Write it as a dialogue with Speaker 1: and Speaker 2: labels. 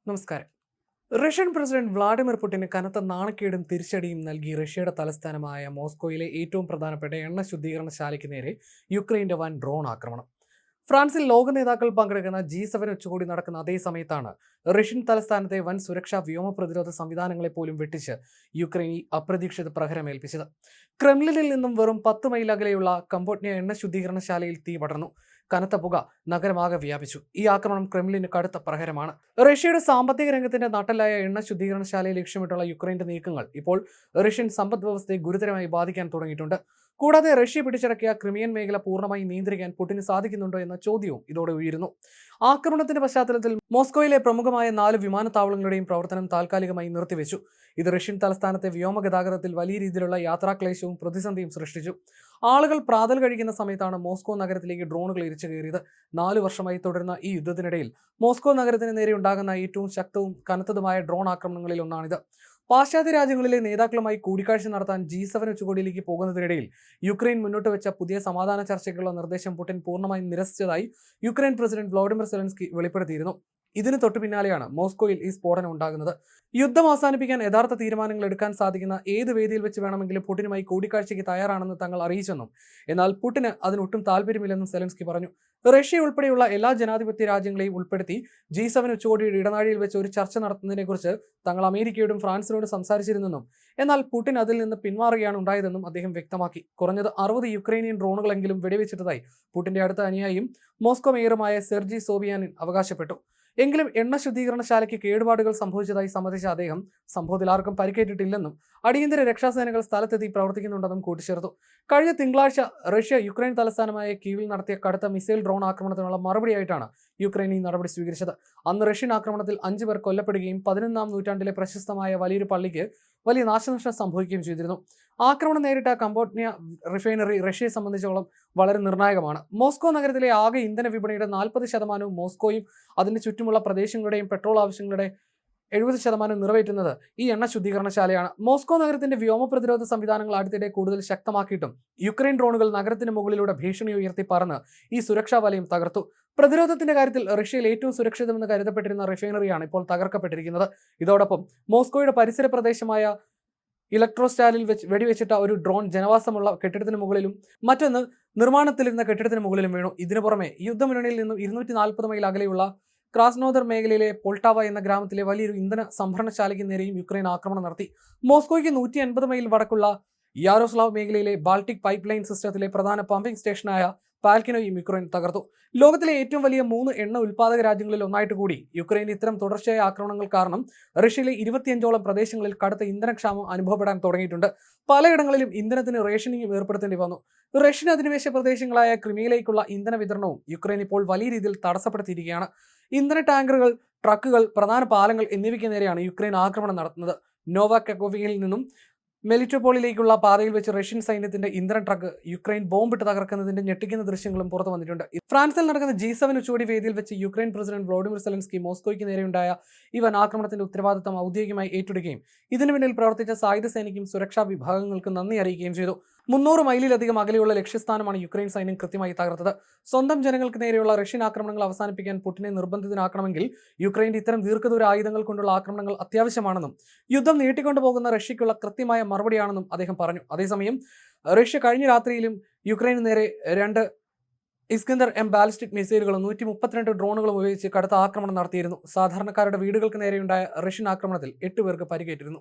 Speaker 1: നമസ്കാരം. Russian president Vladimir പുടിന് കനത്ത നാണക്കേടും തിരിച്ചടിയും നൽകി റഷ്യയുടെ തലസ്ഥാനമായ മോസ്കോയിലെ ഏറ്റവും പ്രധാനപ്പെട്ട എണ്ണ ശുദ്ധീകരണശാലയ്ക്ക് നേരെ യുക്രൈന്റെ വൻ ഡ്രോൺ ആക്രമണം. ഫ്രാൻസിൽ ലോക നേതാക്കൾ പങ്കെടുക്കുന്ന G7 ഉച്ചകോടി നടക്കുന്ന അതേ സമയത്താണ് റഷ്യൻ തലസ്ഥാനത്തെ വൻ സുരക്ഷാ വ്യോമ പ്രതിരോധ സംവിധാനങ്ങളെ പോലും വെട്ടിച്ച് യുക്രൈൻ ഈ അപ്രതീക്ഷിത പ്രഹരമേൽപ്പിച്ചത്. ക്രെംലിനിൽ നിന്നും വെറും 10 മൈൽ അകലെയുള്ള കമ്പോട്നിയ എണ്ണ ശുദ്ധീകരണശാലയിൽ തീ പടർന്നു. കനത്ത പുക നഗരമാകെ വ്യാപിച്ചു. ഈ ആക്രമണം ക്രെംലിന് കടുത്ത പ്രഹരമാണ്. റഷ്യയുടെ സാമ്പത്തിക രംഗത്തിന്റെ നട്ടലായ എണ്ണ ശുദ്ധീകരണശാലയെ ലക്ഷ്യമിട്ടുള്ള യുക്രൈന്റെ നീക്കങ്ങൾ ഇപ്പോൾ റഷ്യൻ സമ്പദ് വ്യവസ്ഥയെ ഗുരുതരമായി ബാധിക്കാൻ തുടങ്ങിയിട്ടുണ്ട്. കൂടാതെ റഷ്യ പിടിച്ചടക്കിയ ക്രിമിയൻ മേഖല പൂർണ്ണമായി നിയന്ത്രിക്കാൻ പുടിന് സാധിക്കുന്നുണ്ടോ എന്ന ചോദ്യവും ഇതോടെ ഉയരുന്നു. ആക്രമണത്തിന്റെ പശ്ചാത്തലത്തിൽ മോസ്കോയിലെ പ്രമുഖമായ 4 വിമാനത്താവളങ്ങളുടെയും പ്രവർത്തനം താൽക്കാലികമായി നിർത്തിവെച്ചു. ഇത് റഷ്യൻ തലസ്ഥാനത്തെ വ്യോമഗതാഗതത്തിൽ വലിയ രീതിയിലുള്ള യാത്രാക്ലേശവും പ്രതിസന്ധിയും സൃഷ്ടിച്ചു. ആളുകൾ പ്രാതൽ കഴിക്കുന്ന സമയത്താണ് മോസ്കോ നഗരത്തിലേക്ക് ഡ്രോണുകൾ ഇരിച്ചു കയറിയത്. 4 വർഷമായി തുടരുന്ന ഈ യുദ്ധത്തിനിടയിൽ മോസ്കോ നഗരത്തിന് നേരെ ഉണ്ടാകുന്ന ഏറ്റവും ശക്തവും കനത്തതുമായ ഡ്രോൺ ആക്രമണങ്ങളിൽ ഒന്നാണിത്. പാശ്ചാത്യ രാജ്യങ്ങളിലെ നേതാക്കളുമായി കൂടിക്കാഴ്ച നടത്താൻ G7 ഉച്ചകോടിയിലേക്ക് പോകുന്നതിനിടയിൽ യുക്രൈൻ മുന്നോട്ട് വെച്ച പുതിയ സമാധാന ചർച്ചയ്ക്കുള്ള നിർദ്ദേശം പുടിൻ പൂർണ്ണമായും നിരസിച്ചതായി യുക്രൈൻ പ്രസിഡന്റ് വ്ളാഡിമിർ സെലൻസ്കി വെളിപ്പെടുത്തിയിരുന്നു. ഇതിന് തൊട്ടു പിന്നാലെയാണ് മോസ്കോയിൽ ഈ സ്ഫോടനം ഉണ്ടാകുന്നത്. യുദ്ധം അവസാനിപ്പിക്കാൻ യഥാർത്ഥ തീരുമാനങ്ങൾ എടുക്കാൻ സാധിക്കുന്ന ഏത് വേദിയിൽ വെച്ച് വേണമെങ്കിലും പുടിനുമായി കൂടിക്കാഴ്ചയ്ക്ക് തയ്യാറാണെന്ന് തങ്ങൾ അറിയിച്ചെന്നും എന്നാൽ പുടിന് അതിനൊട്ടും താല്പര്യമില്ലെന്നും സെലൻസ്കി പറഞ്ഞു. റഷ്യ ഉൾപ്പെടെയുള്ള എല്ലാ ജനാധിപത്യ രാജ്യങ്ങളെയും ഉൾപ്പെടുത്തി G7 ഉച്ചകോടിയുടെ ഇടനാഴിയിൽ വെച്ച് ഒരു ചർച്ച നടത്തുന്നതിനെക്കുറിച്ച് തങ്ങൾ അമേരിക്കയോടും ഫ്രാൻസിനോടും സംസാരിച്ചിരുന്നെന്നും എന്നാൽ പുടിൻ അതിൽ നിന്ന് പിന്മാറുകയാണ് ഉണ്ടായതെന്നും അദ്ദേഹം വ്യക്തമാക്കി. കുറഞ്ഞത് 60 യുക്രൈനിയൻ ഡ്രോണുകളെങ്കിലും വെടിവെച്ചിട്ടതായി പുടിന്റെ അടുത്ത അനുയായിയും മോസ്കോ മേയറുമായ സെർജി സോബിയാനിൻ അവകാശപ്പെട്ടു. എങ്കിലും എണ്ണ ശുദ്ധീകരണശാലയ്ക്ക് കേടുപാടുകൾ സംഭവിച്ചതായി സമ്മതിച്ച അദ്ദേഹം സംഭവത്തിൽ ആർക്കും പരിക്കേറ്റിട്ടില്ലെന്നും അടിയന്തര രക്ഷാസേനകൾ സ്ഥലത്തെത്തി പ്രവർത്തിക്കുന്നുണ്ടെന്നും കൂട്ടിച്ചേർത്തു. കഴിഞ്ഞ തിങ്കളാഴ്ച റഷ്യ യുക്രൈൻ തലസ്ഥാനമായ കീവിൽ നടത്തിയ കടുത്ത മിസൈൽ ഡ്രോൺ ആക്രമണത്തിനുള്ള മറുപടിയായിട്ടാണ് യുക്രൈൻ ഈ നടപടി സ്വീകരിച്ചത്. അന്ന് റഷ്യൻ ആക്രമണത്തിൽ 5 പേർ കൊല്ലപ്പെടുകയും 11ാം നൂറ്റാണ്ടിലെ പ്രശസ്തമായ വലിയൊരു പള്ളിക്ക് വലിയ നാശനഷ്ടം സംഭവിക്കുകയും ചെയ്തിരുന്നു. ആക്രമണം നേരിട്ട കമ്പോട്നിയ റിഫൈനറി റഷ്യയെ സംബന്ധിച്ചോളം വളരെ നിർണായകമാണ്. മോസ്കോ നഗരത്തിലെ ആകെ ഇന്ധന വിപണിയുടെ 40% മോസ്കോയും അതിന്റെ ചുറ്റുമുള്ള പ്രദേശങ്ങളുടെയും പെട്രോൾ ആവശ്യങ്ങളുടെ 70% നിറവേറ്റുന്നത് ഈ എണ്ണ ശുദ്ധീകരണശാലയാണ്. മോസ്കോ നഗരത്തിന്റെ വ്യോമ പ്രതിരോധ സംവിധാനങ്ങൾ അടുത്തിടെ കൂടുതൽ ശക്തമാക്കിയിട്ടും യുക്രൈൻ ഡ്രോണുകൾ നഗരത്തിന് മുകളിലൂടെ ഭീഷണി ഉയർത്തി പറന്ന് ഈ സുരക്ഷാ വലയം തകർത്തു. പ്രതിരോധത്തിന്റെ കാര്യത്തിൽ റഷ്യയിൽ ഏറ്റവും സുരക്ഷിതമെന്ന് കരുതപ്പെട്ടിരുന്ന റിഫൈനറിയാണ് ഇപ്പോൾ തകർക്കപ്പെട്ടിരിക്കുന്നത്. ഇതോടൊപ്പം മോസ്കോയുടെ പരിസര പ്രദേശമായ ഇലക്ട്രോസ്റ്റാലിൽ വെടിവെച്ചിട്ട ഒരു ഡ്രോൺ ജനവാസമുള്ള കെട്ടിടത്തിന് മുകളിലും മറ്റൊന്ന് നിർമ്മാണത്തിലിരുന്ന കെട്ടിടത്തിന് മുകളിലും വീണു. ഇതിനു പുറമെ യുദ്ധമുന്നണിയിൽ നിന്നും 240 മൈൽ അകലെയുള്ള ക്രാസ്നോദർ മേഖലയിലെ പോൾട്ടാവ എന്ന ഗ്രാമത്തിലെ വലിയൊരു ഇന്ധന സംഭരണശാലയ്ക്ക് നേരെയും യുക്രൈൻ ആക്രമണം നടത്തി. മോസ്കോയ്ക്ക് 180 മൈൽ വടക്കുള്ള യാരോസ്ലാവ് മേഖലയിലെ ബാൾട്ടിക് പൈപ്പ് ലൈൻ സിസ്റ്റത്തിലെ പ്രധാന പമ്പിംഗ് സ്റ്റേഷനായ പാൽക്കിനോയും യുക്രൈൻ തകർത്തു. ലോകത്തിലെ ഏറ്റവും വലിയ 3 എണ്ണ ഉൽപ്പാദക രാജ്യങ്ങളിൽ ഒന്നായിട്ട് കൂടി യുക്രൈൻ ഇത്തരം തുടർച്ചയായ ആക്രമണങ്ങൾ കാരണം റഷ്യയിലെ 25ഓളം പ്രദേശങ്ങളിൽ കടുത്ത ഇന്ധനക്ഷാമം അനുഭവപ്പെടാൻ തുടങ്ങിയിട്ടുണ്ട്. പലയിടങ്ങളിലും ഇന്ധനത്തിന് റേഷനിങ്ങും ഏർപ്പെടുത്തേണ്ടി വന്നു. റഷ്യൻ അധിനിവേശ പ്രദേശങ്ങളായ ക്രിമിയയിലേക്കുള്ള ഇന്ധന വിതരണവും യുക്രൈൻ ഇപ്പോൾ വലിയ രീതിയിൽ തടസ്സപ്പെടുത്തിയിരിക്കുകയാണ്. ഇന്ധന ടാങ്കറുകൾ, ട്രക്കുകൾ, പ്രധാന പാലങ്ങൾ എന്നിവയ്ക്ക് നേരെയാണ് യുക്രൈൻ ആക്രമണം നടത്തുന്നത്. നോവാകോവിയിൽ നിന്നും മെലിറ്റോപോളിലേക്കുള്ള പാതയിൽ വെച്ച് റഷ്യൻ സൈന്യത്തിന്റെ ഇന്ധന ട്രക്ക് യുക്രൈൻ ബോംബിട്ട് തകർക്കുന്നതിന്റെ ഞെട്ടിക്കുന്ന ദൃശ്യങ്ങളും പുറത്തു വന്നിട്ടുണ്ട്. ഫ്രാൻസിൽ നടക്കുന്ന G7 ഉച്ചകോടി വേദിയിൽ വെച്ച് യുക്രൈൻ പ്രസിഡന്റ് വ്ളാഡിമിർ സെലൻസ്കി മോസ്കോയ്ക്ക് നേരെയുണ്ടായ ഈ വൻ ആക്രമണത്തിന്റെ ഉത്തരവാദിത്തം ഔദ്യോഗികമായി ഏറ്റെടുക്കുകയും ഇതിനു പിന്നിൽ പ്രവർത്തിച്ച സായുധ സേനയ്ക്കും സുരക്ഷാ വിഭാഗങ്ങൾക്കും നന്ദി അറിയിക്കുകയും ചെയ്തു. 300 മൈലിലധികം അകലെയുള്ള ലക്ഷ്യസ്ഥാനമാണ് യുക്രൈൻ സൈന്യം കൃത്യമായി തകർത്തത്. സ്വന്തം ജനങ്ങൾക്ക് നേരെയുള്ള റഷ്യൻ ആക്രമണങ്ങൾ അവസാനിപ്പിക്കാൻ പുടിനെ നിർബന്ധിതനാക്കണമെങ്കിൽ യുക്രൈന്റെ ഇത്തരം ദീർഘദൂര ആയുധങ്ങൾ കൊണ്ടുള്ള ആക്രമണങ്ങൾ അത്യാവശ്യമാണെന്നും യുദ്ധം നീട്ടിക്കൊണ്ടുപോകുന്ന റഷ്യയ്ക്കുള്ള കൃത്യമായ മറുപടിയാണെന്നും അദ്ദേഹം പറഞ്ഞു. അതേസമയം റഷ്യ കഴിഞ്ഞ രാത്രിയിലും യുക്രൈന് നേരെ 2 ഇസ്കന്ദർ M ബാലിസ്റ്റിക് മിസൈലുകളും 132 ഡ്രോണുകളും ഉപയോഗിച്ച് കടുത്ത ആക്രമണം നടത്തിയിരുന്നു. സാധാരണക്കാരുടെ വീടുകൾക്ക് നേരെയുണ്ടായ റഷ്യൻ ആക്രമണത്തിൽ 8 പേർക്ക് പരിക്കേറ്റിരുന്നു.